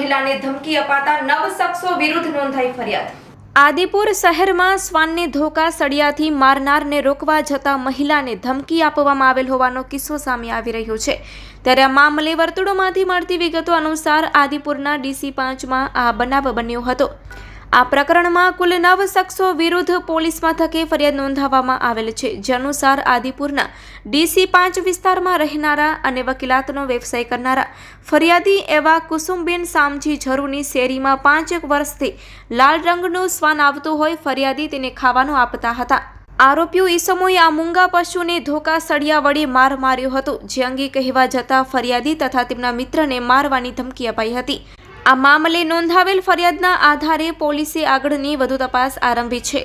મહિલાને ધમકી અપાતા 9 શખ્સો વિરુદ્ધ નોંધાઈ ફરિયાદ। આદિપુર શહેરમાં શ્વાનને ધોકા સળિયાથી મારનારને રોકવા જતા મહિલાને ધમકી આપવામાં આવેલ હોવાનો કિસ્સો સામે આવી રહ્યો છે। ત્યારે આ મામલે વર્તુળોમાંથી મળતી વિગતો અનુસાર આદિપુરના DC5માં આ બનાવ બન્યો હતો। આ પ્રકરણમાં કુલ 9 શખ્સો વિરુદ્ધ પોલીસ મથકે ફરિયાદ નોંધાવવામાં આવેલ છે। જે અનુસાર આદિપુરના DC5 વિસ્તારમાં રહેનારા અને વકીલાતનો વ્યવસાય કરનારા ફરિયાદી એવા કુસુમબેન શામજી ઝરૂની શેરીમાં 5 વર્ષથી લાલ રંગનું શ્વાન આવતું હોય ફરિયાદી તેને ખાવાનું આપતા હતા। આરોપીઓ ઈસમોએ આ મૂંગા પશુને ધોકા સળિયા વડે માર માર્યો હતો, જે અંગે કહેવા જતાં ફરિયાદી તથા તેમના મિત્રને મારવાની ધમકી અપાઈ હતી। આ મામલે નોંધાવેલ ફરિયાદના આધારે પોલીસે આગળની વધુ તપાસ આરંભી છે।